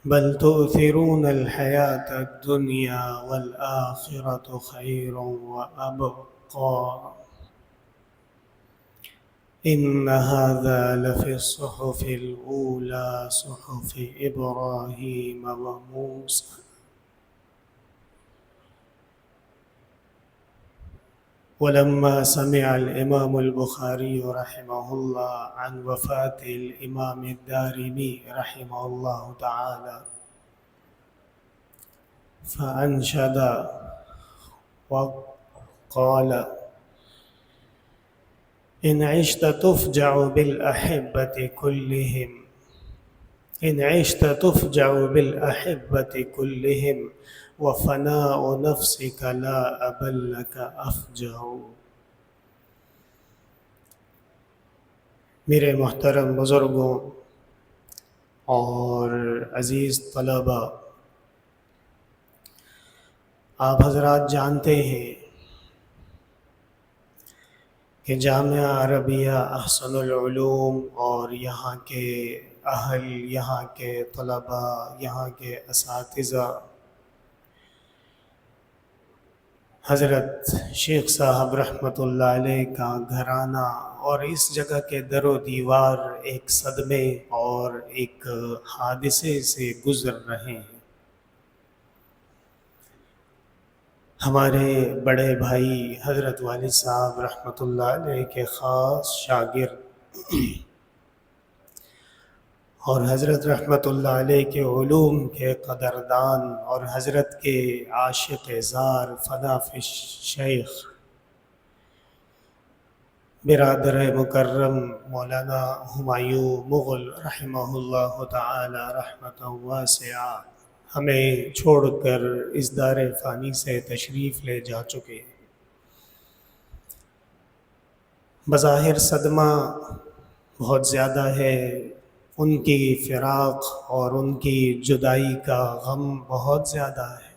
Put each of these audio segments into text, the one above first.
بل تؤثرون الحياة الدنيا والآخرة خير وأبقى إن هذا لفي الصحف الأولى صحف إبراهيم وموسى. ولما سمع الإمام البخاري رحمه الله عن وفاة الإمام الدارمي رحمه الله تعالى فأنشد وقال: إن عشت تفجع بالأحبة كلهم، إن عشت تفجع بالأحبة كلهم وفناء نفسك لا أبلك أفجع. میرے محترم بزرگوں اور عزیز طلباء، آپ حضرات جانتے ہیں کہ جامعہ عربیہ احسن العلوم اور یہاں کے اہل، یہاں کے طلباء، یہاں کے اساتذہ حضرت شیخ صاحب رحمۃ اللہ علیہ کا گھرانہ اور اس جگہ کے در و دیوار ایک صدمے اور ایک حادثے سے گزر رہے ہیں۔ ہمارے بڑے بھائی حضرت والد صاحب رحمۃ اللہ علیہ کے خاص شاگرد اور حضرت رحمۃ اللہ علیہ کے علوم کے قدردان اور حضرت کے عاشق زار فنا فی شیخ برادر مکرم مولانا ہمایوں مغل رحمہ اللہ تعالی رحمۃ واسعہ ہمیں چھوڑ کر اس دار فانی سے تشریف لے جا چکے ہیں۔ بظاہر صدمہ بہت زیادہ ہے، ان کی فراق اور ان کی جدائی کا غم بہت زیادہ ہے،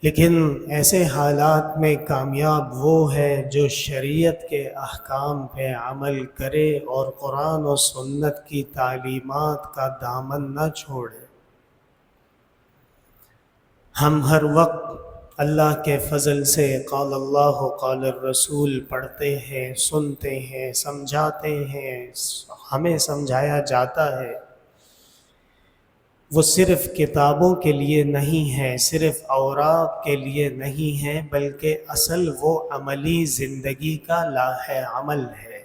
لیکن ایسے حالات میں کامیاب وہ ہے جو شریعت کے احکام پہ عمل کرے اور قرآن و سنت کی تعلیمات کا دامن نہ چھوڑے۔ ہم ہر وقت اللہ کے فضل سے قال اللہ قال الرسول پڑھتے ہیں، سنتے ہیں، سمجھاتے ہیں، ہمیں سمجھایا جاتا ہے۔ وہ صرف کتابوں کے لیے نہیں ہے، صرف اوراق کے لیے نہیں ہے، بلکہ اصل وہ عملی زندگی کا لاہ عمل ہے۔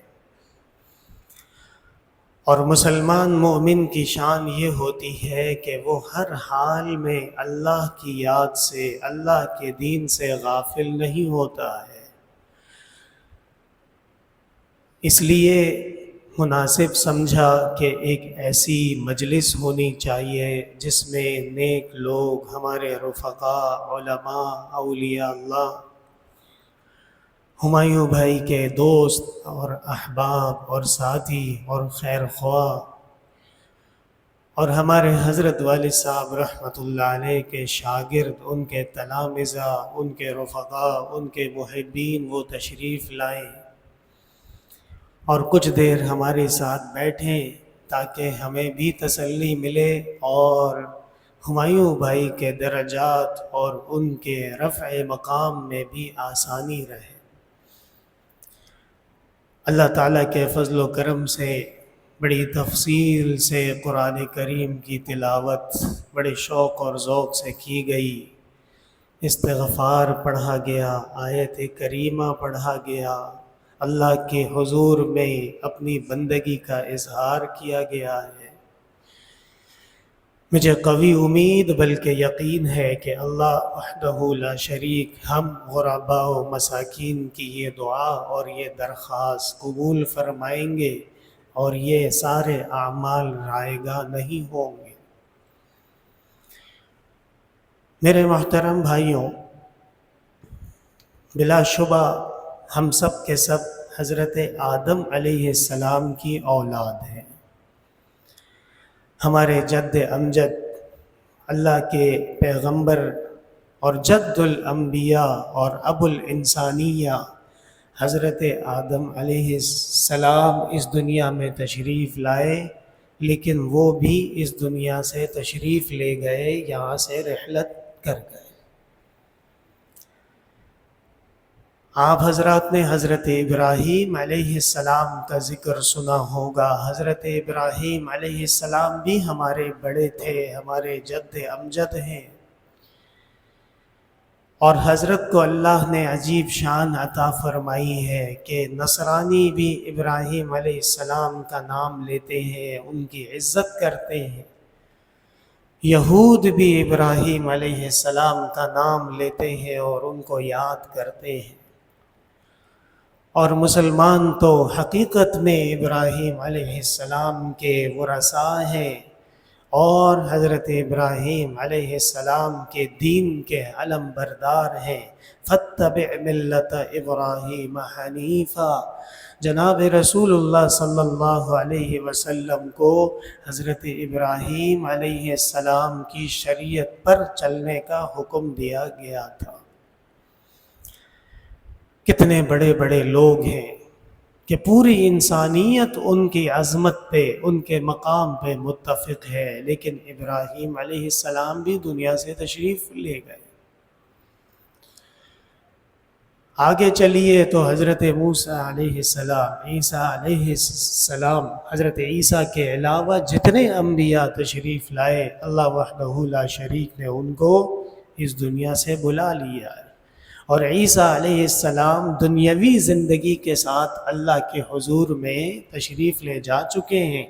اور مسلمان مومن کی شان یہ ہوتی ہے کہ وہ ہر حال میں اللہ کی یاد سے، اللہ کے دین سے غافل نہیں ہوتا ہے۔ اس لیے مناسب سمجھا کہ ایک ایسی مجلس ہونی چاہیے جس میں نیک لوگ، ہمارے رفقاء، علماء، اولیاء اللہ، ہمایوں بھائی کے دوست اور احباب اور ساتھی اور خیر خواہ اور ہمارے حضرت والد صاحب رحمۃ اللہ علیہ کے شاگرد، ان کے تلامذہ، ان کے رفقاء، ان کے محبین وہ تشریف لائیں اور کچھ دیر ہمارے ساتھ بیٹھیں تاکہ ہمیں بھی تسلی ملے اور ہمایوں بھائی کے درجات اور ان کے رفع مقام میں بھی آسانی رہے۔ اللہ تعالیٰ کے فضل و کرم سے بڑی تفصیل سے قرآن کریم کی تلاوت بڑے شوق اور ذوق سے کی گئی، استغفار پڑھا گیا، آیت کریمہ پڑھا گیا، اللہ کے حضور میں اپنی بندگی کا اظہار کیا گیا ہے۔ مجھے قوی امید بلکہ یقین ہے کہ اللہ وحدہ لا شریک ہم غرباء و مساکین کی یہ دعا اور یہ درخواست قبول فرمائیں گے اور یہ سارے اعمال رائگاں نہیں ہوں گے۔ میرے محترم بھائیوں، بلا شبہ ہم سب کے سب حضرت آدم علیہ السلام کی اولاد ہیں۔ ہمارے جد امجد اللہ کے پیغمبر اور جد الانبیاء اور ابو الانسانیہ حضرت آدم علیہ السلام اس دنیا میں تشریف لائے لیکن وہ بھی اس دنیا سے تشریف لے گئے، یہاں سے رحلت کر گئے۔ آپ حضرات نے حضرت ابراہیم علیہ السلام کا ذکر سنا ہوگا۔ حضرت ابراہیم علیہ السلام بھی ہمارے بڑے تھے، ہمارے جد امجد ہیں، اور حضرت کو اللہ نے عجیب شان عطا فرمائی ہے کہ نصرانی بھی ابراہیم علیہ السلام کا نام لیتے ہیں، ان کی عزت کرتے ہیں۔ یہود بھی ابراہیم علیہ السلام کا نام لیتے ہیں اور ان کو یاد کرتے ہیں، اور مسلمان تو حقیقت میں ابراہیم علیہ السلام کے ورثاء ہیں اور حضرت ابراہیم علیہ السلام کے دین کے علم بردار ہیں۔ فاتبع ملت ابراہیم حنیفا، جناب رسول اللہ صلی اللہ علیہ وسلم کو حضرت ابراہیم علیہ السلام کی شریعت پر چلنے کا حکم دیا گیا تھا۔ کتنے بڑے بڑے لوگ ہیں کہ پوری انسانیت ان کی عظمت پہ، ان کے مقام پہ متفق ہے، لیکن ابراہیم علیہ السلام بھی دنیا سے تشریف لے گئے۔ آگے چلیے تو حضرت موسیٰ علیہ السلام، عیسیٰ علیہ السلام، حضرت عیسیٰ کے علاوہ جتنے انبیاء تشریف لائے، اللہ وحدہ لا شریک نے ان کو اس دنیا سے بلا لیا ہے، اور عیسیٰ علیہ السلام دنیاوی زندگی کے ساتھ اللہ کے حضور میں تشریف لے جا چکے ہیں،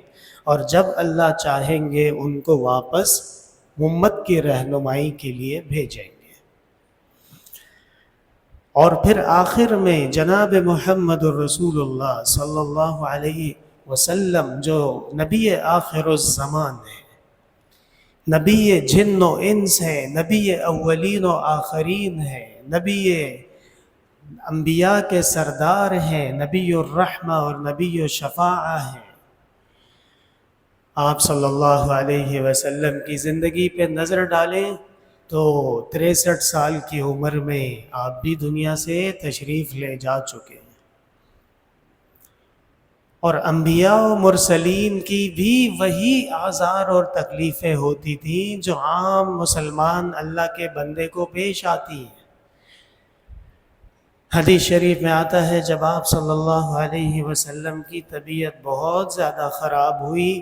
اور جب اللہ چاہیں گے ان کو واپس امت کی رہنمائی کے لیے بھیجیں گے۔ اور پھر آخر میں جناب محمد الرسول اللہ صلی اللہ علیہ وسلم جو نبی آخر الزمان ہے، نبی جن و انس ہیں، نبی اولین و آخرین ہیں، نبی انبیاء کے سردار ہیں، نبی الرحمہ اور نبی الشفاعہ ہیں۔ آپ صلی اللہ علیہ وسلم کی زندگی پہ نظر ڈالیں تو 63 سال کی عمر میں آپ بھی دنیا سے تشریف لے جا چکے ہیں، اور انبیاء و مرسلین کی بھی وہی آزار اور تکلیفیں ہوتی تھیں جو عام مسلمان اللہ کے بندے کو پیش آتی ہیں۔ حدیث شریف میں آتا ہے جب آپ صلی اللہ علیہ وسلم کی طبیعت بہت زیادہ خراب ہوئی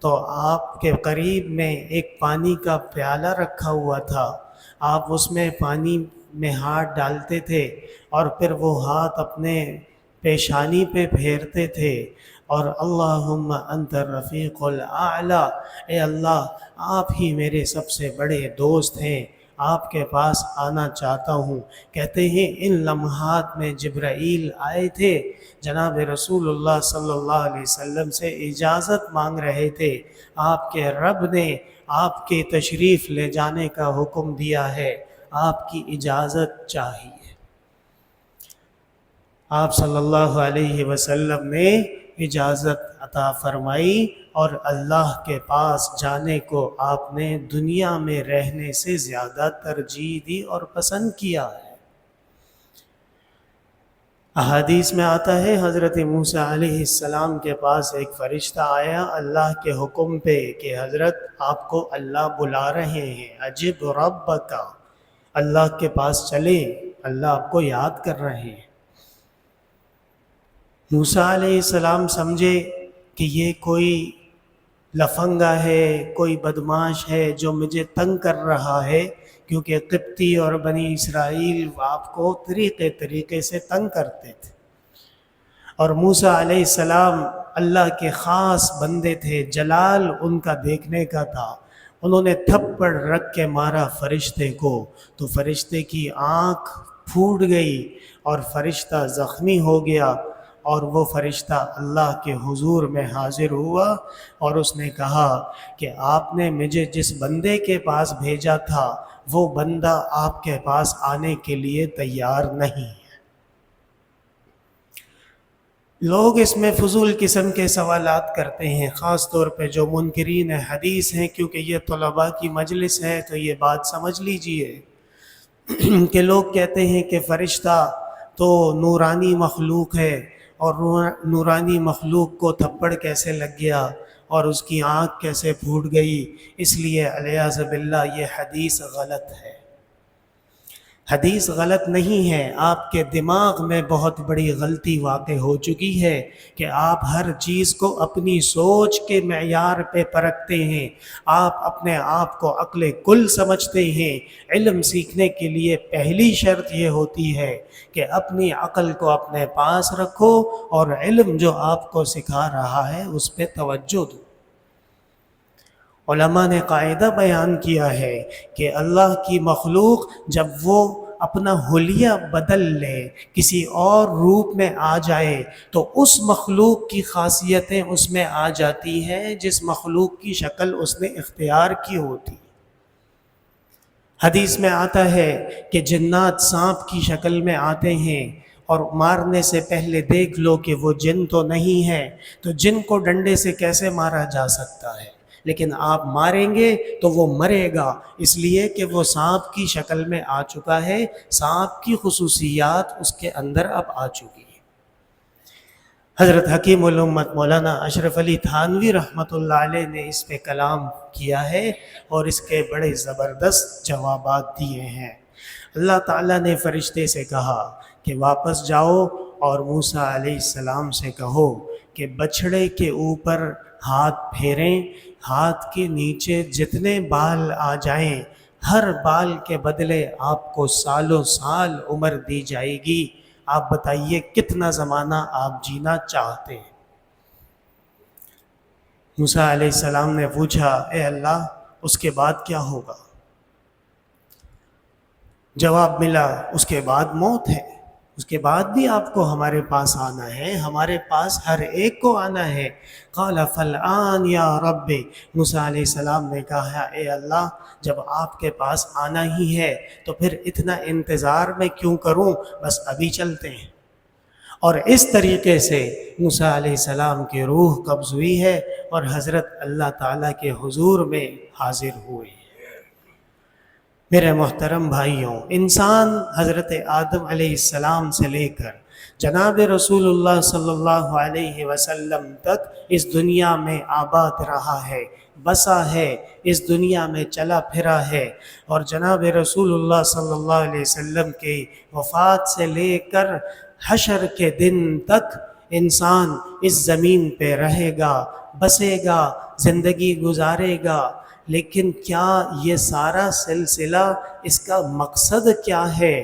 تو آپ کے قریب میں ایک پانی کا پیالہ رکھا ہوا تھا، آپ اس میں پانی میں ہاتھ ڈالتے تھے اور پھر وہ ہاتھ اپنے پیشانی پہ پھیرتے تھے اور اللہم انت الرفیق الاعلی، اے اللہ آپ ہی میرے سب سے بڑے دوست ہیں، آپ کے پاس آنا چاہتا ہوں۔ کہتے ہیں ان لمحات میں جبرائیل آئے تھے، جناب رسول اللہ صلی اللہ علیہ وسلم سے اجازت مانگ رہے تھے، آپ کے رب نے آپ کے تشریف لے جانے کا حکم دیا ہے، آپ کی اجازت چاہیے۔ آپ صلی اللہ علیہ وسلم نے اجازت عطا فرمائی اور اللہ کے پاس جانے کو آپ نے دنیا میں رہنے سے زیادہ ترجیح دی اور پسند کیا ہے۔ احادیث میں آتا ہے حضرت موسیٰ علیہ السلام کے پاس ایک فرشتہ آیا اللہ کے حکم پہ کہ حضرت آپ کو اللہ بلا رہے ہیں، عجب ربک، اللہ کے پاس چلیں، اللہ آپ کو یاد کر رہے ہیں۔ موسیٰ علیہ السلام سمجھے کہ یہ کوئی لفنگا ہے، کوئی بدماش ہے جو مجھے تنگ کر رہا ہے، کیونکہ قبطی اور بنی اسرائیل آپ کو طریقے سے تنگ کرتے تھے، اور موسیٰ علیہ السلام اللہ کے خاص بندے تھے، جلال ان کا دیکھنے کا تھا۔ انہوں نے تھپڑ رکھ کے مارا فرشتے کو تو فرشتے کی آنکھ پھوٹ گئی اور فرشتہ زخمی ہو گیا، اور وہ فرشتہ اللہ کے حضور میں حاضر ہوا اور اس نے کہا کہ آپ نے مجھے جس بندے کے پاس بھیجا تھا وہ بندہ آپ کے پاس آنے کے لیے تیار نہیں ہے۔ لوگ اس میں فضول قسم کے سوالات کرتے ہیں، خاص طور پہ جو منکرین حدیث ہیں، کیونکہ یہ طلباء کی مجلس ہے تو یہ بات سمجھ لیجئے کہ لوگ کہتے ہیں کہ فرشتہ تو نورانی مخلوق ہے اور نورانی مخلوق کو تھپڑ کیسے لگ گیا، اور اس کی آنکھ کیسے پھوٹ گئی، اس لیے علیاذ باللہ یہ حدیث غلط ہے۔ حدیث غلط نہیں ہے، آپ کے دماغ میں بہت بڑی غلطی واقع ہو چکی ہے کہ آپ ہر چیز کو اپنی سوچ کے معیار پہ پرکھتے ہیں، آپ اپنے آپ کو عقل کل سمجھتے ہیں۔ علم سیکھنے کے لیے پہلی شرط یہ ہوتی ہے کہ اپنی عقل کو اپنے پاس رکھو اور علم جو آپ کو سکھا رہا ہے اس پہ توجہ دو۔ علماء نے قاعدہ بیان کیا ہے کہ اللہ کی مخلوق جب وہ اپنا حلیہ بدل لے، کسی اور روپ میں آ جائے، تو اس مخلوق کی خاصیتیں اس میں آ جاتی ہیں جس مخلوق کی شکل اس نے اختیار کی ہوتی۔ حدیث میں آتا ہے کہ جنات سانپ کی شکل میں آتے ہیں اور مارنے سے پہلے دیکھ لو کہ وہ جن تو نہیں ہے، تو جن کو ڈنڈے سے کیسے مارا جا سکتا ہے؟ لیکن آپ ماریں گے تو وہ مرے گا، اس لیے کہ وہ سانپ کی شکل میں آ چکا ہے، سانپ کی خصوصیات اس کے اندر اب آ چکی ہے۔ حضرت حکیم الامت مولانا اشرف علی تھانوی رحمۃ اللہ علیہ نے اس پہ کلام کیا ہے اور اس کے بڑے زبردست جوابات دیے ہیں۔ اللہ تعالیٰ نے فرشتے سے کہا کہ واپس جاؤ اور موسیٰ علیہ السلام سے کہو کہ بچھڑے کے اوپر ہاتھ پھیریں، ہاتھ کے نیچے جتنے بال آ جائیں، ہر بال کے بدلے آپ کو سالوں سال عمر دی جائے گی۔ آپ بتائیے کتنا زمانہ آپ جینا چاہتے ہیں؟ موسیٰ علیہ السلام نے پوچھا، اے اللہ اس کے بعد کیا ہوگا؟ جواب ملا، اس کے بعد موت ہے، اس کے بعد بھی آپ کو ہمارے پاس آنا ہے، ہمارے پاس ہر ایک کو آنا ہے۔ قال فالآن یا رب، موسیٰ علیہ السلام نے کہا اے اللہ جب آپ کے پاس آنا ہی ہے تو پھر اتنا انتظار میں کیوں کروں، بس ابھی چلتے ہیں۔ اور اس طریقے سے موسیٰ علیہ السلام کی روح قبض ہوئی ہے اور حضرت اللہ تعالیٰ کے حضور میں حاضر ہوئے۔ میرے محترم بھائیوں، انسان حضرت آدم علیہ السلام سے لے کر جناب رسول اللہ صلی اللہ علیہ وسلم تک اس دنیا میں آباد رہا ہے، بسا ہے، اس دنیا میں چلا پھرا ہے، اور جناب رسول اللہ صلی اللہ علیہ وسلم کی وفات سے لے کر حشر کے دن تک انسان اس زمین پہ رہے گا، بسے گا، زندگی گزارے گا۔ لیکن کیا یہ سارا سلسلہ، اس کا مقصد کیا ہے؟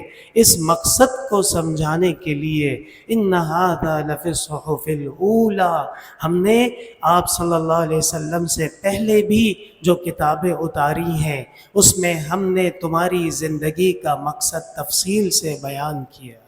اس مقصد کو سمجھانے کے لیے ان ھذا لفی الصحف الاولی، ہم نے آپ صلی اللہ علیہ وسلم سے پہلے بھی جو کتابیں اتاری ہیں اس میں ہم نے تمہاری زندگی کا مقصد تفصیل سے بیان کیا۔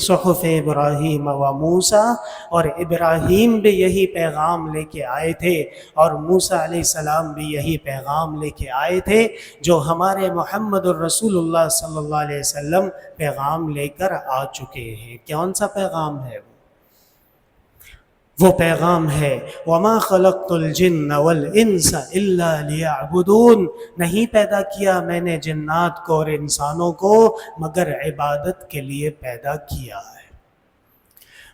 صحف ابراہیم و موسیٰ، اور ابراہیم بھی یہی پیغام لے کے آئے تھے اور موسیٰ علیہ السلام بھی یہی پیغام لے کے آئے تھے جو ہمارے محمد الرسول اللہ صلی اللہ علیہ وسلم پیغام لے کر آ چکے ہیں۔ کون سا پیغام ہے وہ پیغام ہے وَمَا خَلَقْتُ الْجِنَّ وَالْإِنسَ إِلَّا لِيَعْبُدُونَ، نہیں پیدا کیا میں نے جنات کو اور انسانوں کو مگر عبادت کے لیے پیدا کیا ہے۔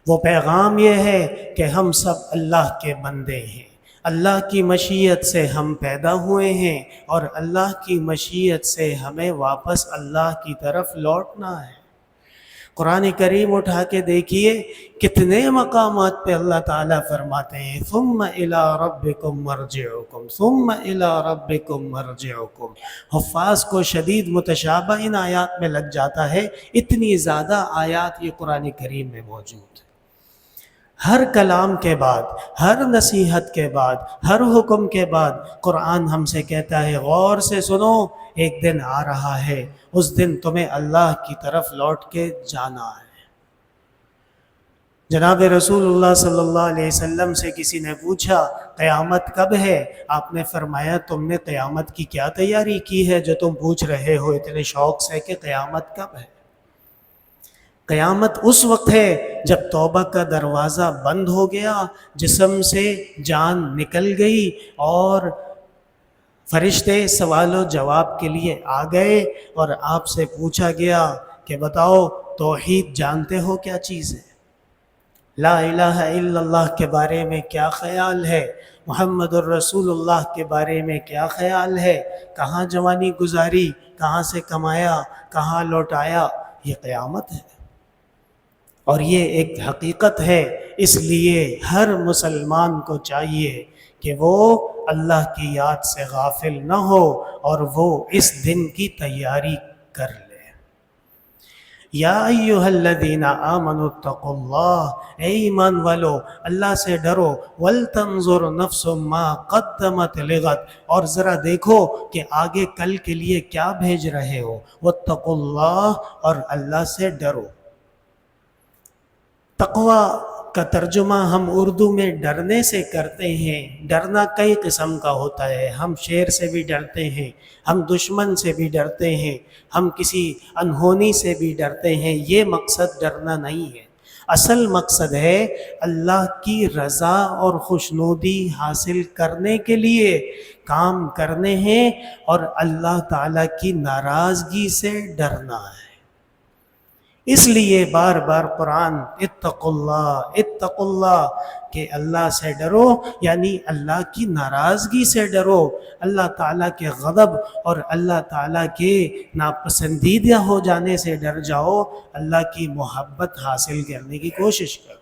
وہ پیغام یہ ہے کہ ہم سب اللہ کے بندے ہیں، اللہ کی مشیت سے ہم پیدا ہوئے ہیں اور اللہ کی مشیت سے ہمیں واپس اللہ کی طرف لوٹنا ہے۔ قرآن کریم اٹھا کے دیکھیے کتنے مقامات پہ اللہ تعالیٰ فرماتے ہیں ثم الی ربکم مرجعکم، ثم الی ربکم مرجعکم۔ حفاظ کو شدید متشابہ ان آیات میں لگ جاتا ہے، اتنی زیادہ آیات یہ قرآن کریم میں موجود ہے۔ ہر کلام کے بعد، ہر نصیحت کے بعد، ہر حکم کے بعد قرآن ہم سے کہتا ہے غور سے سنو، ایک دن آ رہا ہے، اس دن تمہیں اللہ کی طرف لوٹ کے جانا ہے۔ جناب رسول اللہ صلی اللہ علیہ وسلم سے کسی نے پوچھا قیامت کب ہے؟ آپ نے فرمایا تم نے قیامت کی کیا تیاری کی ہے جو تم پوچھ رہے ہو اتنے شوق سے کہ قیامت کب ہے؟ قیامت اس وقت ہے جب توبہ کا دروازہ بند ہو گیا، جسم سے جان نکل گئی اور فرشتے سوال و جواب کے لیے آ گئے اور آپ سے پوچھا گیا کہ بتاؤ توحید جانتے ہو کیا چیز ہے؟ لا الہ الا اللہ کے بارے میں کیا خیال ہے؟ محمد الرسول اللہ کے بارے میں کیا خیال ہے؟ کہاں جوانی گزاری، کہاں سے کمایا، کہاں لوٹایا؟ یہ قیامت ہے اور یہ ایک حقیقت ہے۔ اس لیے ہر مسلمان کو چاہیے کہ وہ اللہ کی یاد سے غافل نہ ہو اور وہ اس دن کی تیاری کر لے۔ یا ایہا الذین آمنوا اتقوا اللہ، اے ایمان والو اللہ سے ڈرو، ولتنظر نفس ما قدمت لغد، اور ذرا دیکھو کہ آگے کل کے لیے کیا بھیج رہے ہو، واتقوا اللہ، اور اللہ سے ڈرو۔ تقوی کا ترجمہ ہم اردو میں ڈرنے سے کرتے ہیں۔ ڈرنا کئی قسم کا ہوتا ہے، ہم شیر سے بھی ڈرتے ہیں، ہم دشمن سے بھی ڈرتے ہیں، ہم کسی انہونی سے بھی ڈرتے ہیں۔ یہ مقصد ڈرنا نہیں ہے، اصل مقصد ہے اللہ کی رضا اور خوشنودی حاصل کرنے کے لیے کام کرنے ہیں اور اللہ تعالیٰ کی ناراضگی سے ڈرنا ہے۔ اس لیے بار بار قرآن اتقوا اللہ کہ اللہ سے ڈرو، یعنی اللہ کی ناراضگی سے ڈرو، اللہ تعالیٰ کے غضب اور اللہ تعالیٰ کے ناپسندیدہ ہو جانے سے ڈر جاؤ، اللہ کی محبت حاصل کرنے کی کوشش کرو۔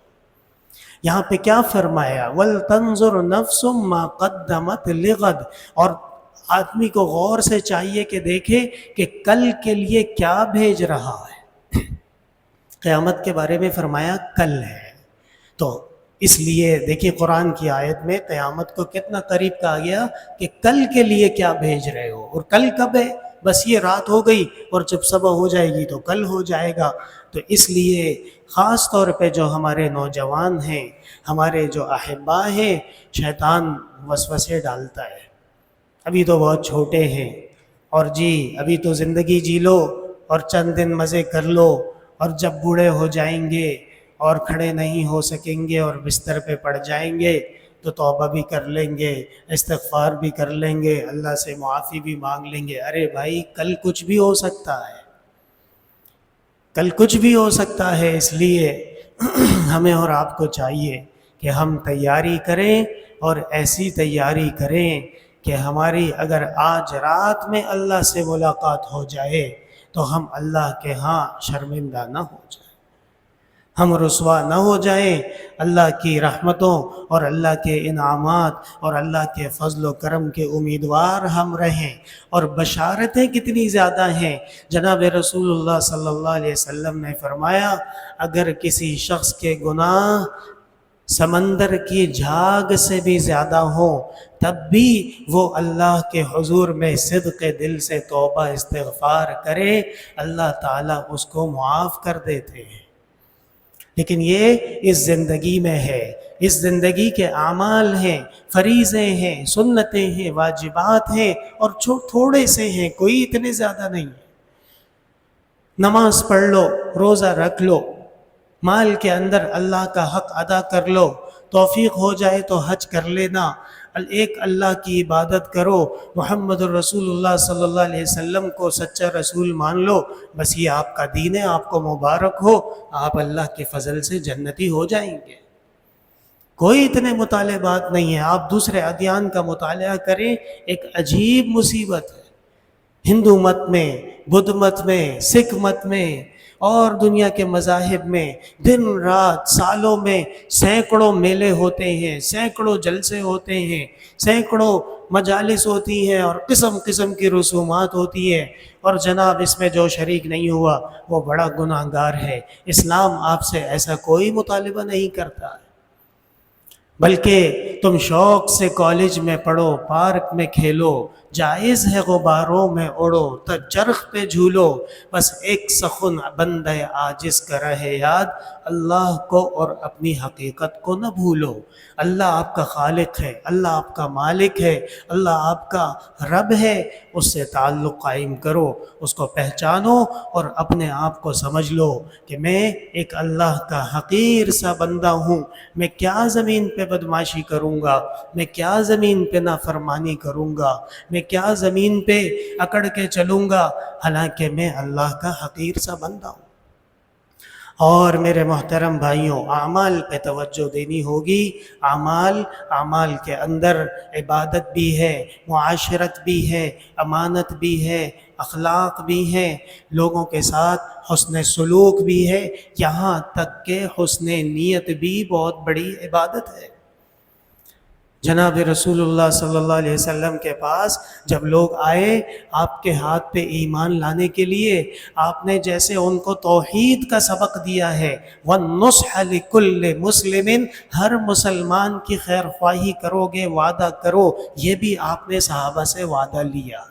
یہاں پہ کیا فرمایا؟ وَلْتَنْظُرْ نَفْسٌ مَا قَدَّمَتْ لِغَدْ، اور آدمی کو غور سے چاہیے کہ دیکھے کہ کل کے لیے کیا بھیج رہا ہے۔ قیامت کے بارے میں فرمایا کل ہے، تو اس لیے دیکھیے قرآن کی آیت میں قیامت کو کتنا قریب کہا گیا کہ کل کے لیے کیا بھیج رہے ہو، اور کل کب ہے؟ بس یہ رات ہو گئی اور جب صبح ہو جائے گی تو کل ہو جائے گا۔ تو اس لیے خاص طور پہ جو ہمارے نوجوان ہیں، ہمارے جو احباء ہیں، شیطان وسوسے ڈالتا ہے، ابھی تو بہت چھوٹے ہیں، اور جی ابھی تو زندگی جی لو اور چند دن مزے کر لو، اور جب بوڑھے ہو جائیں گے اور کھڑے نہیں ہو سکیں گے اور بستر پہ پڑ جائیں گے تو توبہ بھی کر لیں گے، استغفار بھی کر لیں گے، اللہ سے معافی بھی مانگ لیں گے۔ ارے بھائی کل کچھ بھی ہو سکتا ہے، کل کچھ بھی ہو سکتا ہے، اس لیے ہمیں اور آپ کو چاہیے کہ ہم تیاری کریں، اور ایسی تیاری کریں کہ ہماری اگر آج رات میں اللہ سے ملاقات ہو جائے تو ہم اللہ کے ہاں شرمندہ نہ ہو جائیں، ہم رسوا نہ ہو جائیں، اللہ کی رحمتوں اور اللہ کے انعامات اور اللہ کے فضل و کرم کے امیدوار ہم رہیں۔ اور بشارتیں کتنی زیادہ ہیں، جناب رسول اللہ صلی اللہ علیہ وسلم نے فرمایا اگر کسی شخص کے گناہ سمندر کی جھاگ سے بھی زیادہ ہوں تب بھی وہ اللہ کے حضور میں صدق دل سے توبہ استغفار کرے، اللہ تعالیٰ اس کو معاف کر دیتے ہیں۔ لیکن یہ اس زندگی میں ہے، اس زندگی کے اعمال ہیں، فریضے ہیں، سنتیں ہیں، واجبات ہیں، اور تھوڑے سے ہیں، کوئی اتنے زیادہ نہیں۔ نماز پڑھ لو، روزہ رکھ لو، مال کے اندر اللہ کا حق ادا کر لو، توفیق ہو جائے تو حج کر لینا، ایک اللہ کی عبادت کرو، محمد الرسول اللہ صلی اللہ علیہ وسلم کو سچا رسول مان لو، بس یہ آپ کا دین ہے، آپ کو مبارک ہو، آپ اللہ کے فضل سے جنتی ہو جائیں گے۔ کوئی اتنے مطالبات نہیں ہیں۔ آپ دوسرے ادیان کا مطالعہ کریں، ایک عجیب مصیبت ہے، ہندو مت میں، بدھ مت میں، سکھ مت میں اور دنیا کے مذاہب میں دن رات سالوں میں سینکڑوں میلے ہوتے ہیں، سینکڑوں جلسے ہوتے ہیں، سینکڑوں مجالس ہوتی ہیں اور قسم قسم کی رسومات ہوتی ہیں، اور جناب اس میں جو شریک نہیں ہوا وہ بڑا گناہ گار ہے۔ اسلام آپ سے ایسا کوئی مطالبہ نہیں کرتا ہے، بلکہ تم شوق سے کالج میں پڑھو، پارک میں کھیلو، جائز ہے غباروں میں اڑو، چرخ پہ جھولو، بس ایک سخن بندہ عاجز کا رہے یاد، اللہ کو اور اپنی حقیقت کو نہ بھولو۔ اللہ آپ کا خالق ہے، اللہ آپ کا مالک ہے، اللہ آپ کا رب ہے، اس سے تعلق قائم کرو، اس کو پہچانو اور اپنے آپ کو سمجھ لو کہ میں ایک اللہ کا حقیر سا بندہ ہوں، میں کیا زمین پہ بدمعاشی کروں گا، میں کیا زمین پہ نافرمانی کروں گا، میں کیا زمین پہ اکڑ کے چلوں گا، حالانکہ میں اللہ کا حقیر سا بندہ ہوں۔ اور میرے محترم بھائیوں، اعمال پہ توجہ دینی ہوگی۔ اعمال کے اندر عبادت بھی ہے، معاشرت بھی ہے، امانت بھی ہے، اخلاق بھی ہیں، لوگوں کے ساتھ حسن سلوک بھی ہے، یہاں تک کہ حسن نیت بھی بہت بڑی عبادت ہے۔ جناب رسول اللہ صلی اللہ علیہ وسلم کے پاس جب لوگ آئے آپ کے ہاتھ پہ ایمان لانے کے لیے، آپ نے جیسے ان کو توحید کا سبق دیا ہے، وَالنُّصْحَ لِكُلِّ مُسْلِمٍ، ہر مسلمان کی خیر خواہی کرو گے، وعدہ کرو، یہ بھی آپ نے صحابہ سے وعدہ لیا۔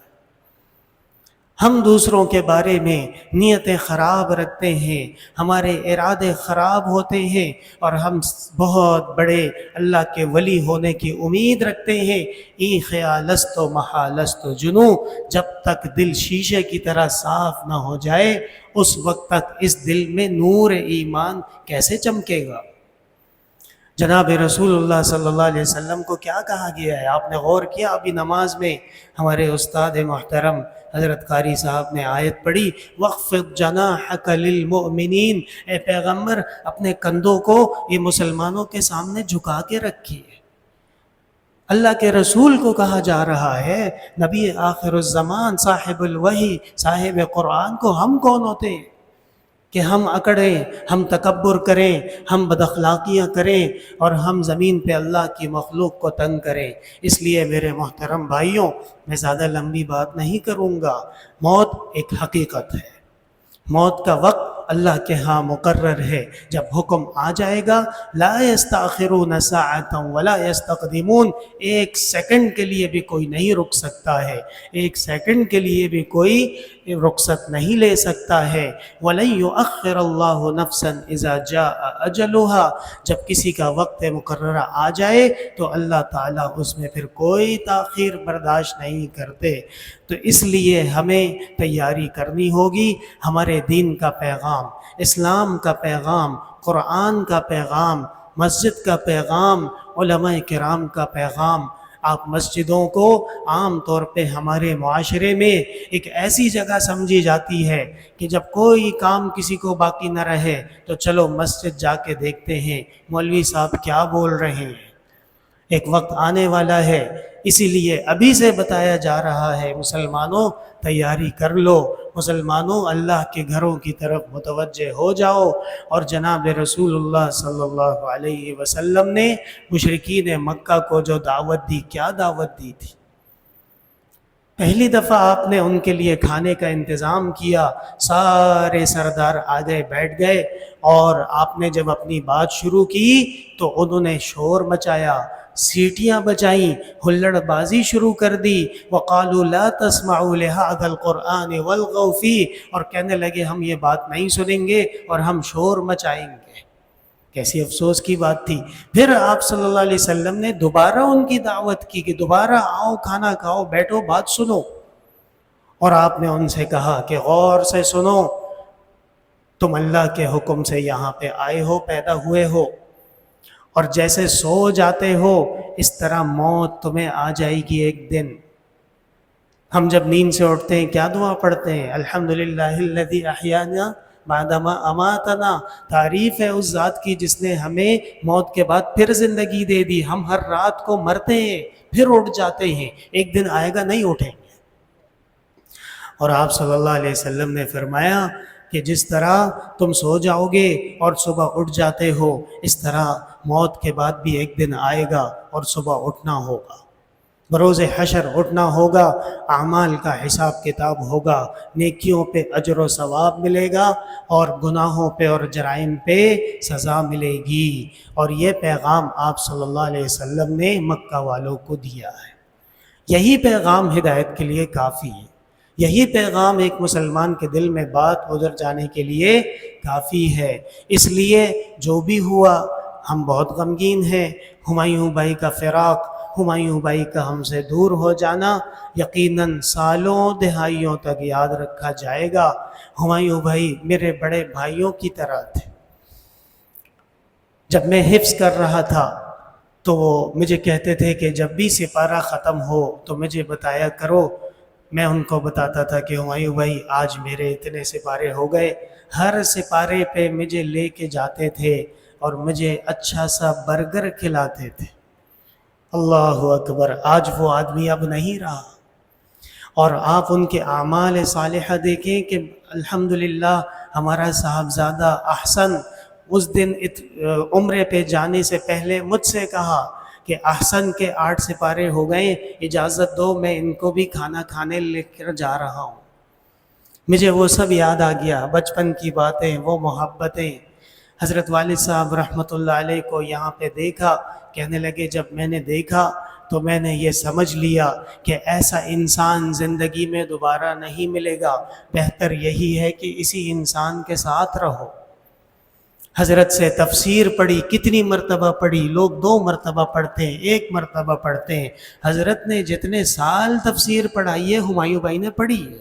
ہم دوسروں کے بارے میں نیتیں خراب رکھتے ہیں، ہمارے ارادے خراب ہوتے ہیں، اور ہم بہت بڑے اللہ کے ولی ہونے کی امید رکھتے ہیں۔ ای خیالست و محالست و جنو، جب تک دل شیشے کی طرح صاف نہ ہو جائے اس وقت تک اس دل میں نور ایمان کیسے چمکے گا؟ جناب رسول اللہ صلی اللہ علیہ وسلم کو کیا کہا گیا ہے؟ آپ نے غور کیا؟ ابھی نماز میں ہمارے استاد محترم حضرت قاری صاحب نے آیت پڑھی، وَاخْفِضْ جَنَاحَكَ لِلْمُؤْمِنِينَ، اے پیغمبر اپنے کندھوں کو یہ مسلمانوں کے سامنے جھکا کے رکھیے۔ اللہ کے رسول کو کہا جا رہا ہے، نبی آخر الزمان، صاحب الوحی، صاحب قرآن کو ہم کون ہوتے ہیں کہ ہم اکڑیں، ہم تکبر کریں، ہم بد اخلاقیاں کریں، اور ہم زمین پہ اللہ کی مخلوق کو تنگ کریں؟ اس لیے میرے محترم بھائیوں، میں زیادہ لمبی بات نہیں کروں گا۔ موت ایک حقیقت ہے، موت کا وقت اللہ کے ہاں مقرر ہے، جب حکم آ جائے گا لا یستاخرون ساعۃ ولا یستقدمون، ایک سیکنڈ کے لیے بھی کوئی نہیں رک سکتا ہے، ایک سیکنڈ کے لیے بھی کوئی رخصت نہیں لے سکتا ہے۔ وَلَن يُؤَخِّرَ اللَّهُ نَفْسًا إِذَا جَاءَ أَجَلُهَا، جب کسی کا وقت مقررہ آ جائے تو اللہ تعالیٰ اس میں پھر کوئی تاخیر برداشت نہیں کرتے۔ تو اس لیے ہمیں تیاری کرنی ہوگی، ہمارے دین کا پیغام، اسلام کا پیغام، قرآن کا پیغام، مسجد کا پیغام، علماء کرام کا پیغام۔ آپ مسجدوں کو عام طور پہ ہمارے معاشرے میں ایک ایسی جگہ سمجھی جاتی ہے کہ جب کوئی کام کسی کو باقی نہ رہے تو چلو مسجد جا کے دیکھتے ہیں مولوی صاحب کیا بول رہے ہیں۔ ایک وقت آنے والا ہے، اسی لیے ابھی سے بتایا جا رہا ہے، مسلمانوں تیاری کر لو، مسلمانوں اللہ کے گھروں کی طرف متوجہ ہو جاؤ۔ اور جناب رسول اللہ صلی اللہ علیہ وسلم نے مشرکین مکہ کو جو دعوت دی، کیا دعوت دی تھی؟ پہلی دفعہ آپ نے ان کے لیے کھانے کا انتظام کیا، سارے سردار آگے بیٹھ گئے، اور آپ نے جب اپنی بات شروع کی تو انہوں نے شور مچایا، سیٹیاں بجائیں، ہلڑ بازی شروع کر دی، وَقَالُوا لَا تَسْمَعُوا لِهَذَا الْقُرْآنِ وَالْغَوْا فِيهِ، اور کہنے لگے ہم یہ بات نہیں سنیں گے اور ہم شور مچائیں گے۔ کیسی افسوس کی بات تھی۔ پھر آپ صلی اللہ علیہ وسلم نے دوبارہ ان کی دعوت کی کہ دوبارہ آؤ، کھانا کھاؤ، بیٹھو، بات سنو، اور آپ نے ان سے کہا کہ غور سے سنو، تم اللہ کے حکم سے یہاں پہ آئے ہو، پیدا ہوئے ہو، اور جیسے سو جاتے ہو اس طرح موت تمہیں آ جائے گی ایک دن۔ ہم جب نیند سے اٹھتے ہیں کیا دعا پڑھتے ہیں؟ الحمدللہ الذی احیانا بعدما اماتنا، تعریف ہے اس ذات کی جس نے ہمیں موت کے بعد پھر زندگی دے دی۔ ہم ہر رات کو مرتے ہیں پھر اٹھ جاتے ہیں، ایک دن آئے گا نہیں اٹھیں گے۔ اور آپ صلی اللہ علیہ وسلم نے فرمایا کہ جس طرح تم سو جاؤ گے اور صبح اٹھ جاتے ہو، اس طرح موت کے بعد بھی ایک دن آئے گا اور صبح اٹھنا ہوگا، بروز حشر اٹھنا ہوگا، اعمال کا حساب کتاب ہوگا، نیکیوں پہ اجر و ثواب ملے گا اور گناہوں پہ اور جرائم پہ سزا ملے گی۔ اور یہ پیغام آپ صلی اللہ علیہ وسلم نے مکہ والوں کو دیا ہے۔ یہی پیغام ہدایت کے لیے کافی ہے، یہی پیغام ایک مسلمان کے دل میں بات ادھر جانے کے لیے کافی ہے۔ اس لیے جو بھی ہوا ہم بہت غمگین ہیں۔ ہمایوں بھائی کا فراق، ہمایوں بھائی کا ہم سے دور ہو جانا یقیناً سالوں دہائیوں تک یاد رکھا جائے گا۔ ہمایوں بھائی میرے بڑے بھائیوں کی طرح تھے۔ جب میں حفظ کر رہا تھا تو وہ مجھے کہتے تھے کہ جب بھی سپارہ ختم ہو تو مجھے بتایا کرو میں ان کو بتاتا تھا کہ ہمایوں بھائی آج میرے اتنے سپارے ہو گئے، ہر سپارے پہ مجھے لے کے جاتے تھے اور مجھے اچھا سا برگر کھلاتے تھے۔ اللہ اکبر! آج وہ آدمی اب نہیں رہا، اور آپ ان کے اعمال صالحہ دیکھیں کہ الحمدللہ ہمارا صاحبزادہ احسن اس دن عمرے پہ جانے سے پہلے مجھ سے کہا کہ احسن کے 8 سپارے ہو گئے، اجازت دو میں ان کو بھی کھانا کھانے لے کر جا رہا ہوں۔ مجھے وہ سب یاد آ گیا، بچپن کی باتیں، وہ محبتیں۔ حضرت والد صاحب رحمۃ اللہ علیہ کو یہاں پہ دیکھا، کہنے لگے جب میں نے دیکھا تو میں نے یہ سمجھ لیا کہ ایسا انسان زندگی میں دوبارہ نہیں ملے گا، بہتر یہی ہے کہ اسی انسان کے ساتھ رہو۔ حضرت سے تفسیر پڑھی، کتنی مرتبہ پڑھی؟ لوگ 2 مرتبہ پڑھتے ہیں، 1 مرتبہ پڑھتے ہیں۔ حضرت نے جتنے سال تفسیر پڑھائی ہے ہمایوں بھائی نے پڑھی ہے۔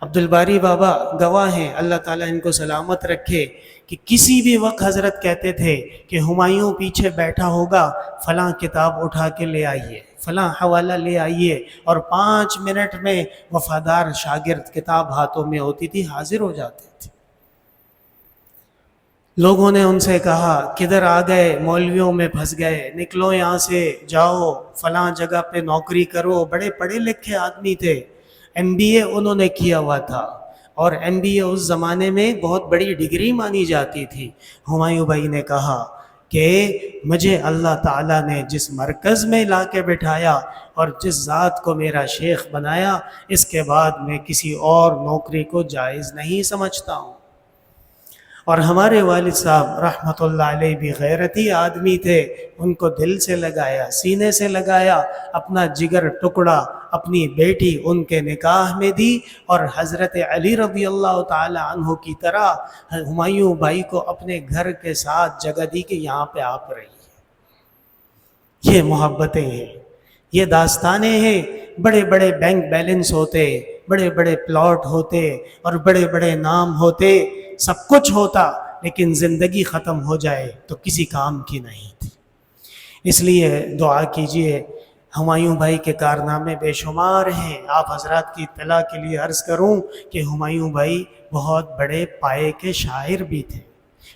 عبدالباری بابا گواہ ہیں، اللہ تعالیٰ ان کو سلامت رکھے، کہ کسی بھی وقت حضرت کہتے تھے کہ ہمایوں پیچھے بیٹھا ہوگا، فلاں کتاب اٹھا کے لے آئیے، فلاں حوالہ لے آئیے، اور 5 منٹ میں وفادار شاگرد کتاب ہاتھوں میں ہوتی تھی، حاضر ہو جاتے تھے۔ لوگوں نے ان سے کہا کدھر آ گئے، مولویوں میں پھنس گئے، نکلو یہاں سے، جاؤ فلاں جگہ پہ نوکری کرو۔ بڑے پڑھے لکھے آدمی تھے، MBA انہوں نے کیا ہوا تھا، اور MBA اس زمانے میں بہت بڑی ڈگری مانی جاتی تھی۔ ہمایوں بھائی نے کہا کہ مجھے اللہ تعالیٰ نے جس مرکز میں لا کے بٹھایا اور جس ذات کو میرا شیخ بنایا، اس کے بعد میں کسی اور نوکری کو جائز نہیں سمجھتا ہوں۔ اور ہمارے والد صاحب رحمۃ اللہ علیہ بھی غیرتی آدمی تھے، ان کو دل سے لگایا، سینے سے لگایا، اپنا جگر ٹکڑا اپنی بیٹی ان کے نکاح میں دی، اور حضرت علی رضی اللہ تعالی عنہ کی طرح ہمایوں بھائی کو اپنے گھر کے ساتھ جگہ دی کہ یہاں پہ آپ رہیے۔ یہ محبتیں ہیں، یہ داستانیں ہیں۔ بڑے بڑے بینک بیلنس ہوتے، بڑے بڑے پلاٹ ہوتے، اور بڑے بڑے نام ہوتے، سب کچھ ہوتا، لیکن زندگی ختم ہو جائے تو کسی کام کی نہیں تھی۔ اس لیے دعا کیجئے، ہمایوں بھائی کے کارنامے بے شمار ہیں۔ آپ حضرات کی اطلاع کے لیے عرض کروں کہ ہمایوں بھائی بہت بڑے پائے کے شاعر بھی تھے۔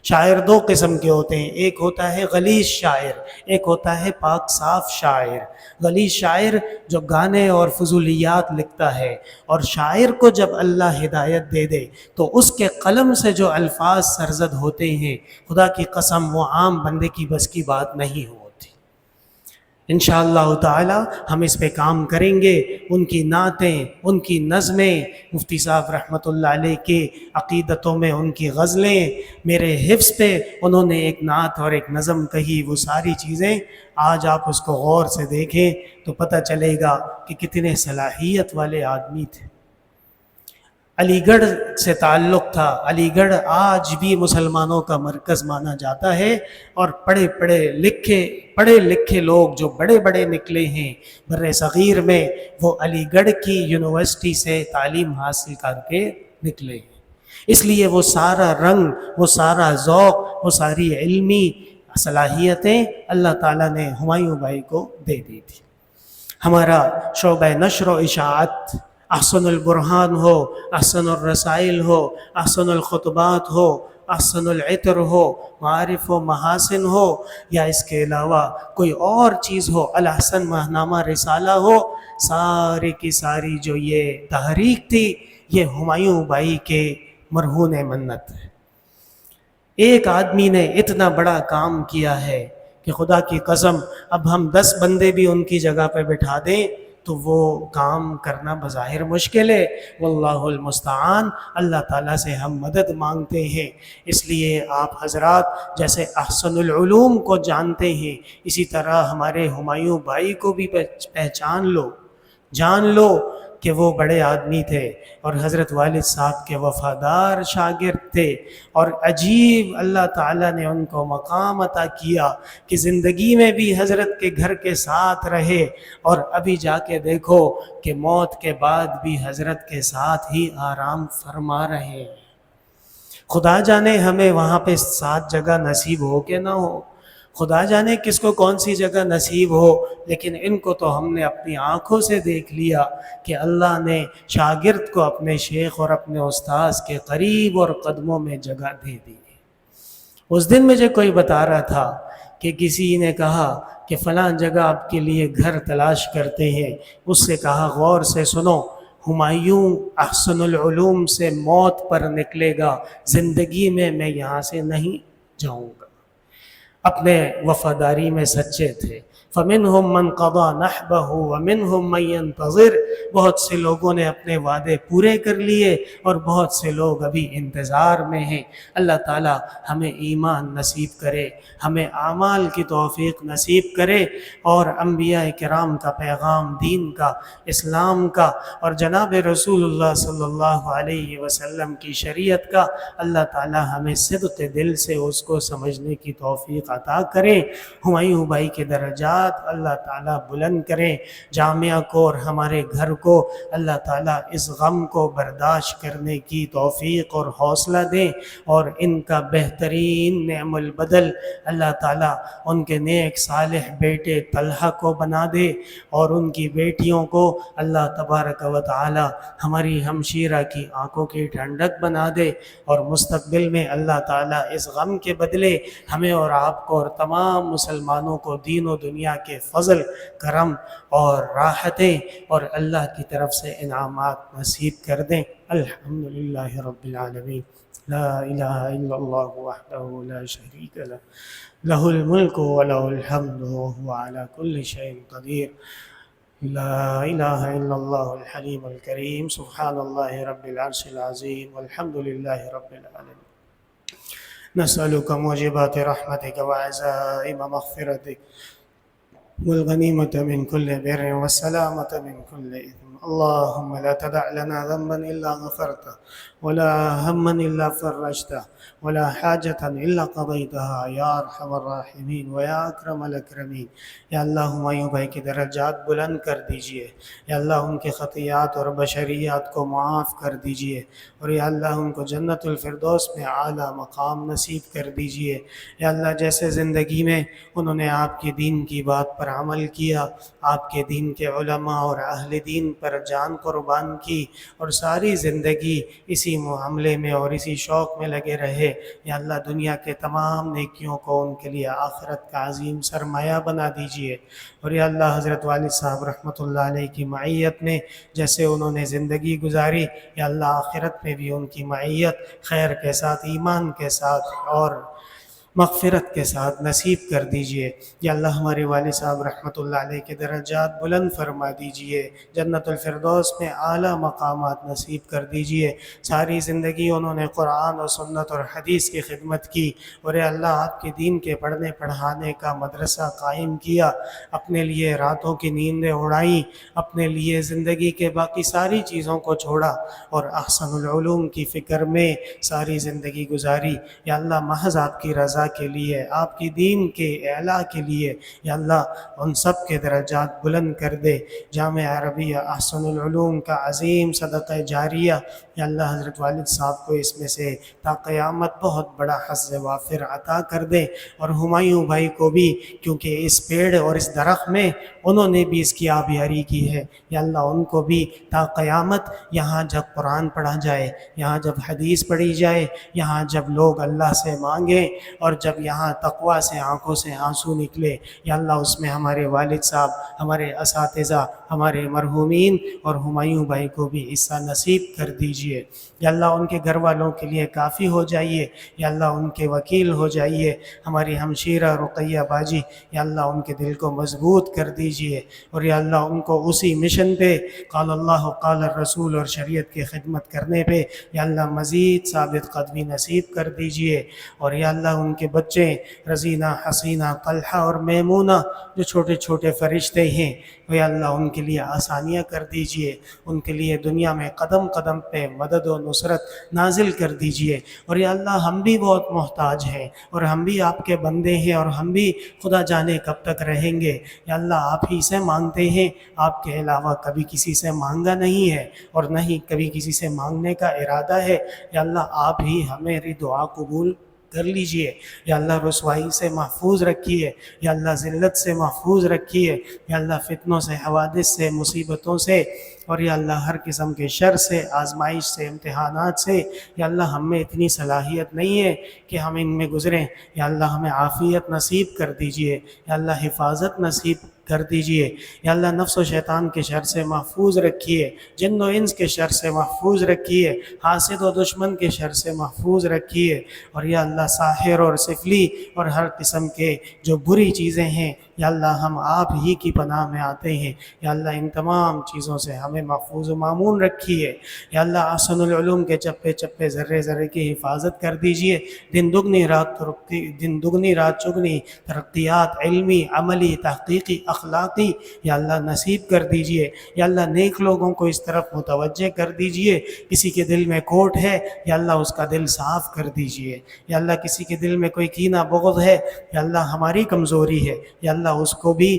شاعر 2 قسم کے ہوتے ہیں، ایک ہوتا ہے غلیظ شاعر، ایک ہوتا ہے پاک صاف شاعر۔ غلیظ شاعر جو گانے اور فضولیات لکھتا ہے، اور شاعر کو جب اللہ ہدایت دے دے تو اس کے قلم سے جو الفاظ سرزد ہوتے ہیں، خدا کی قسم وہ عام بندے کی بس کی بات نہیں ہوتی۔ انشاءاللہ تعالی ہم اس پہ کام کریں گے۔ ان کی نعتیں، ان کی نظمیں، مفتی صاحب رحمۃ اللہ علیہ کے عقیدتوں میں ان کی غزلیں، میرے حفظ پہ انہوں نے ایک نعت اور ایک نظم کہی، وہ ساری چیزیں آج آپ اس کو غور سے دیکھیں تو پتہ چلے گا کہ کتنے صلاحیت والے آدمی تھے۔ علی گڑھ سے تعلق تھا۔ علی گڑھ آج بھی مسلمانوں کا مرکز مانا جاتا ہے، اور پڑھے لکھے لوگ جو بڑے بڑے نکلے ہیں بر صغیر میں، وہ علی گڑھ کی یونیورسٹی سے تعلیم حاصل کر کے نکلے ہیں۔ اس لیے وہ سارا رنگ، وہ سارا ذوق، وہ ساری علمی صلاحیتیں اللہ تعالیٰ نے ہمایوں بھائی کو دے دی تھی۔ ہمارا شعبہ نشر و اشاعت، احسن البرہان ہو، احسن الرسائل ہو، احسن الخطبات ہو، احسن العطر ہو، معارف و محاسن ہو، یا اس کے علاوہ کوئی اور چیز ہو، الاحسن ماہنامہ رسالہ ہو، ساری کی ساری جو یہ تحریک تھی، یہ ہمایوں بھائی کے مرہون منت ہے۔ ایک آدمی نے اتنا بڑا کام کیا ہے کہ خدا کی قسم اب ہم 10 بندے بھی ان کی جگہ پہ بٹھا دیں تو وہ کام کرنا بظاہر مشکل ہے۔ واللہ المستعان، اللہ تعالیٰ سے ہم مدد مانگتے ہیں۔ اس لیے آپ حضرات جیسے احسن العلوم کو جانتے ہیں، اسی طرح ہمارے ہمایوں بھائی کو بھی پہچان لو، جان لو کہ وہ بڑے آدمی تھے، اور حضرت والد صاحب کے وفادار شاگرد تھے، اور عجیب اللہ تعالیٰ نے ان کو مقام عطا کیا کہ زندگی میں بھی حضرت کے گھر کے ساتھ رہے، اور ابھی جا کے دیکھو کہ موت کے بعد بھی حضرت کے ساتھ ہی آرام فرما رہے ہیں۔ خدا جانے ہمیں وہاں پہ 7 جگہ نصیب ہو کہ نہ ہو۔ خدا جانے کس کو کون سی جگہ نصیب ہو، لیکن ان کو تو ہم نے اپنی آنکھوں سے دیکھ لیا کہ اللہ نے شاگرد کو اپنے شیخ اور اپنے استاذ کے قریب اور قدموں میں جگہ دے دی۔ اس دن مجھے کوئی بتا رہا تھا کہ کسی نے کہا کہ فلاں جگہ آپ کے لیے گھر تلاش کرتے ہیں، اس سے کہا غور سے سنو، ہمایوں احسن العلوم سے موت پر نکلے گا، زندگی میں یہاں سے نہیں جاؤں گا۔ اپنے وفاداری میں سچے تھے۔ فَمِنْهُمْ مَنْ قَضَى نَحْبَهُ وَمِنْهُمْ مَنْ يَنْتَظِرُ، بہت سے لوگوں نے اپنے وعدے پورے کر لیے اور بہت سے لوگ ابھی انتظار میں ہیں۔ اللہ تعالی ہمیں ایمان نصیب کرے، ہمیں اعمال کی توفیق نصیب کرے، اور انبیاء کرام کا پیغام، دین کا، اسلام کا، اور جناب رسول اللہ صلی اللہ علیہ وسلم کی شریعت کا اللہ تعالی ہمیں صدق دل سے اس کو سمجھنے کی توفیق عطا کرے۔ ہمایوں بھائی کے درجات اللہ تعالیٰ بلند کریں، جامعہ کو اور ہمارے گھر کو اللہ تعالیٰ اس غم کو برداشت کرنے کی توفیق اور حوصلہ دیں، اور ان کا بہترین نعم البدل اللہ تعالیٰ ان کے نیک صالح بیٹے طلحہ کو بنا دے، اور ان کی بیٹیوں کو اللہ تبارک و تعالیٰ ہماری ہمشیرہ کی آنکھوں کی ٹھنڈک بنا دے، اور مستقبل میں اللہ تعالیٰ اس غم کے بدلے ہمیں اور آپ کو اور تمام مسلمانوں کو دین و دنیا کے فضل، کرم اور راحتیں اور اللہ کی طرف سے انعامات نصیب کر دیں۔ الحمدللہ رب العالمین، لا الہ الا اللہ وحدہ لا شریک لہ، لہ الملک ولہ الحمد وہو علی کل شیء قدیر، لا الہ الا اللہ الحلیم الکریم، سبحان اللہ رب العرش العظیم، والحمدللہ رب العالمین۔ نسألك موجبات رحمتك وعزائم مغفرتك والغنیمة من كل بر والسلامة من كل إثم، اللهم لا تدع لنا ذنبا إلا غفرته، ولا هما إلا فرجته، ولا حاجة إلا قضيتها يا أرحم الراحمين ويا أكرم الأكرمين۔ یا اللہ ہمایوں بھائی کی درجات بلند کر دیجئے، یا اللہ ان کے خطیات اور بشریات کو معاف کر دیجئے، اور یا اللہ ان کو جنت الفردوس میں اعلیٰ مقام نصیب کر دیجئے۔ یا اللہ جیسے زندگی میں انہوں نے آپ کے دین کی بات پر عمل کیا، آپ کے دین کے علماء اور اہل دین پر جان قربان کی، اور ساری زندگی اسی معاملے میں اور اسی شوق میں لگے رہے، یا اللہ دنیا کے تمام نیکیوں کو ان کے لیے آخرت کا عظیم سرمایہ بنا دیجئے، اور یا اللہ حضرت والد صاحب رحمۃ اللہ علیہ کی معیت میں جیسے انہوں نے زندگی گزاری، یا اللہ آخرت میں بھی ان کی معیت خیر کے ساتھ، ایمان کے ساتھ اور مغفرت کے ساتھ نصیب کر دیجئے۔ یا اللہ ہمارے والد صاحب رحمۃ اللہ علیہ کے درجات بلند فرما دیجئے، جنت الفردوس میں اعلیٰ مقامات نصیب کر دیجئے۔ ساری زندگی انہوں نے قرآن اور سنت اور حدیث کی خدمت کی، اور اے اللہ آپ کے دین کے پڑھنے پڑھانے کا مدرسہ قائم کیا، اپنے لیے راتوں کی نیندیں اڑائیں، اپنے لیے زندگی کے باقی ساری چیزوں کو چھوڑا اور احسن العلوم کی فکر میں ساری زندگی گزاری۔ یا اللہ محض آپ کی رضا کے لیے، آپ کی دین کے اعلیٰ کے لیے، یا اللہ ان سب کے درجات بلند کر دے۔ جامعہ عربیہ احسن العلوم کا عظیم صدقہ جاریہ، یا اللہ حضرت والد صاحب کو اس میں سے تا قیامت بہت بڑا حظ وافر عطا کر دے، اور ہمایوں بھائی کو بھی، کیونکہ اس پیڑ اور اس درخت میں انہوں نے بھی اس کی آبیاری کی ہے، یا اللہ ان کو بھی تا قیامت یہاں جب قرآن پڑھا جائے، یہاں جب حدیث پڑھی جائے، یہاں جب لوگ اللہ سے مانگیں، اور جب یہاں تقویٰ سے آنکھوں سے آنسو نکلے، یا اللہ اس میں ہمارے والد صاحب، ہمارے اساتذہ، ہمارے مرحومین اور ہمایوں بھائی کو بھی حصہ نصیب کر دیجئے۔ یا اللہ ان کے گھر والوں کے لیے کافی ہو جائیے، یا اللہ ان کے وکیل ہو جائیے۔ ہماری ہمشیرہ رقیہ باجی، یا اللہ ان کے دل کو مضبوط کر دیجئے، اور یا اللہ ان کو اسی مشن پہ قال اللہ قال الرسول اور شریعت کی خدمت کرنے پہ یا اللہ مزید ثابت قدمی نصیب کر دیجئے۔ اور یا اللہ ان کے بچے رزینہ، حسینہ، طلحہ اور میمونہ جو چھوٹے چھوٹے فرشتے ہیں، یا اللہ ان کے لیے آسانیاں کر دیجئے، ان کے لیے دنیا میں قدم قدم پہ مدد و نصرت نازل کر دیجئے۔ اور یا اللہ ہم بھی بہت محتاج ہیں، اور ہم بھی آپ کے بندے ہیں، اور ہم بھی خدا جانے کب تک رہیں گے۔ یا اللہ آپ ہی سے مانگتے ہیں، آپ کے علاوہ کبھی کسی سے مانگا نہیں ہے، اور نہ ہی کبھی کسی سے مانگنے کا ارادہ ہے۔ یا اللہ آپ ہی ہماری دعا قبول کر لیجئے۔ یا اللہ رسوائی سے محفوظ رکھیے، یا اللہ ذلت سے محفوظ رکھیے، یا اللہ فتنوں سے، حوادث سے، مصیبتوں سے، اور یا اللہ ہر قسم کے شر سے، آزمائش سے، امتحانات سے۔ یا اللہ ہم میں اتنی صلاحیت نہیں ہے کہ ہم ان میں گزریں، یا اللہ ہمیں عافیت نصیب کر دیجئے، یا اللہ حفاظت نصیب کر دیجئے۔ یا اللہ نفس و شیطان کے شر سے محفوظ رکھیے، جن و انس کے شر سے محفوظ رکھیے، حاسد و دشمن کے شر سے محفوظ رکھیے، اور یا اللہ ساحر اور سفلی اور ہر قسم کے جو بری چیزیں ہیں، یا اللہ ہم آپ ہی کی پناہ میں آتے ہیں، یا اللہ ان تمام چیزوں سے ہمیں محفوظ و معمون رکھیے۔ یا اللہ احسن العلوم کے چپے چپے ذرے ذرے کی حفاظت کر دیجئے، دن دگنی رات چگنی ترقیات علمی، عملی، تحقیقی، اخلاقی یا اللہ نصیب کر دیجئے۔ یا اللہ نیک لوگوں کو اس طرف متوجہ کر دیجئے، کسی کے دل میں کھوٹ ہے یا اللہ اس کا دل صاف کر دیجئے۔ یا اللہ کسی کے دل میں کوئی کینہ بغض ہے یا اللہ ہماری کمزوری ہے، یا اللہ اس کو بھی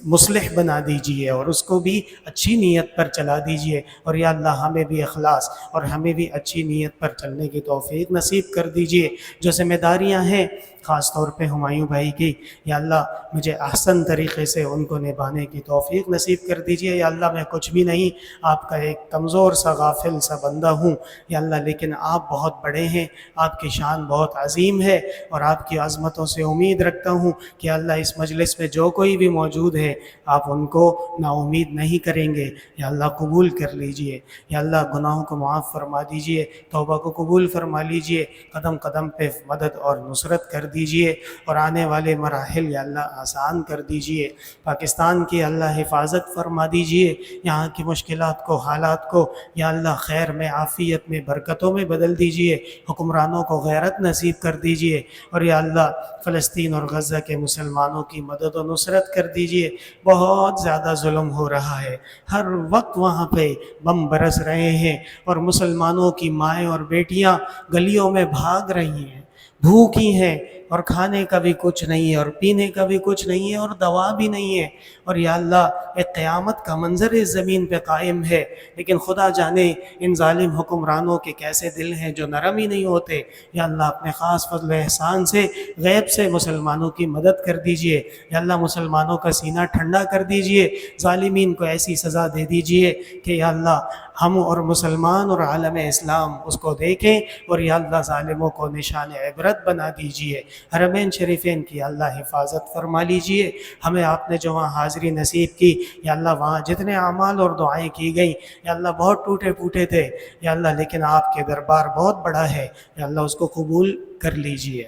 مصلح بنا دیجئے اور اس کو بھی اچھی نیت پر چلا دیجئے، اور یا اللہ ہمیں بھی اخلاص اور ہمیں بھی اچھی نیت پر چلنے کی توفیق نصیب کر دیجئے۔ جو ذمہ داریاں ہیں خاص طور پہ ہمایوں بھائی کی، یا اللہ مجھے احسن طریقے سے ان کو نبھانے کی توفیق نصیب کر دیجئے۔ یا اللہ میں کچھ بھی نہیں، آپ کا ایک کمزور سا غافل سا بندہ ہوں یا اللہ، لیکن آپ بہت بڑے ہیں، آپ کی شان بہت عظیم ہے، اور آپ کی عظمتوں سے امید رکھتا ہوں کہ اللہ اس مجلس میں جو کوئی بھی موجود ہے آپ ان کو نا امید نہیں کریں گے۔ یا اللہ قبول کر لیجئے، یا اللہ گناہوں کو معاف فرما دیجئے، توبہ کو قبول فرما لیجئے، قدم قدم پہ مدد اور نصرت کر دیجئے، اور آنے والے مراحل یا اللہ آسان کر دیجئے۔ پاکستان کی اللہ حفاظت فرما دیجئے، یہاں کی مشکلات کو، حالات کو یا اللہ خیر میں، عافیت میں، برکتوں میں بدل دیجئے، حکمرانوں کو غیرت نصیب کر دیجئے، اور یا اللہ فلسطین اور غزہ کے مسلمانوں کی مدد و نصرت کر دیجئے۔ بہت زیادہ ظلم ہو رہا ہے، ہر وقت وہاں پہ بم برس رہے ہیں، اور مسلمانوں کی مائیں اور بیٹیاں گلیوں میں بھاگ رہی ہیں، بھوکی ہیں، اور کھانے کا بھی کچھ نہیں ہے، اور پینے کا بھی کچھ نہیں ہے، اور دوا بھی نہیں ہے، اور یا اللہ ایک قیامت کا منظر اس زمین پہ قائم ہے، لیکن خدا جانے ان ظالم حکمرانوں کے کیسے دل ہیں جو نرم ہی نہیں ہوتے۔ یا اللہ اپنے خاص فضل و احسان سے غیب سے مسلمانوں کی مدد کر دیجئے، یا اللہ مسلمانوں کا سینہ ٹھنڈا کر دیجئے، ظالمین کو ایسی سزا دے دیجئے کہ یا اللہ ہم اور مسلمان اور عالم اسلام اس کو دیکھیں، اور یا اللہ ظالموں کو نشان عبرت بنا دیجئے۔ حرمین شریفین کی اللہ حفاظت فرما لیجئے، ہمیں آپ نے جو وہاں حاضری نصیب کی یا اللہ وہاں جتنے اعمال اور دعائیں کی گئیں یا اللہ بہت ٹوٹے پھوٹے تھے یا اللہ، لیکن آپ کے دربار بہت بڑا ہے یا اللہ اس کو قبول کر لیجئے۔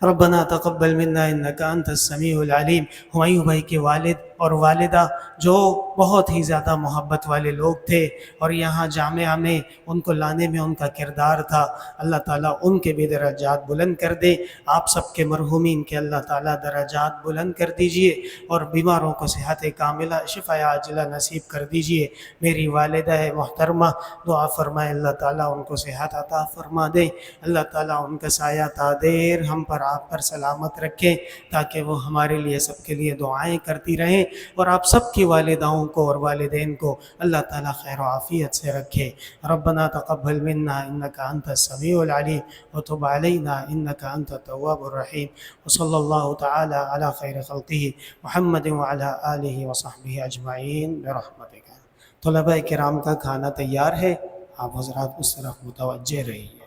ربنا تقبل منا انك انت السمیع العلیم۔ ہمایوں بھائی کے والد اور والدہ جو بہت ہی زیادہ محبت والے لوگ تھے، اور یہاں جامعہ میں ان کو لانے میں ان کا کردار تھا، اللہ تعالیٰ ان کے بھی درجات بلند کر دے۔ آپ سب کے مرحومین کے اللہ تعالیٰ درجات بلند کر دیجئے، اور بیماروں کو صحت کاملہ، شفا عاجلہ نصیب کر دیجئے۔ میری والدہ محترمہ دعا فرمائے اللہ تعالیٰ ان کو صحت عطا فرما دے، اللہ تعالیٰ ان کا سایہ تا دیر ہم پر، آپ پر سلامت رکھیں، تاکہ وہ ہمارے لیے، سب کے لیے دعائیں کرتی رہیں، اور آپ سب کی والداؤں کو اور والدین کو اللہ تعالیٰ خیر و عافیت سے رکھے۔ ربنا تقبل منا انك انت السمیع العلیم وتب علینا انك انت التواب الرحیم، وصلی اللہ تعالی علی خیر خلقہ محمد وعلی آلہ وصحبہ اجمعین برحمتک۔ طلباء کرام کا کھانا تیار ہے، آپ حضرات اس طرف متوجہ رہیے۔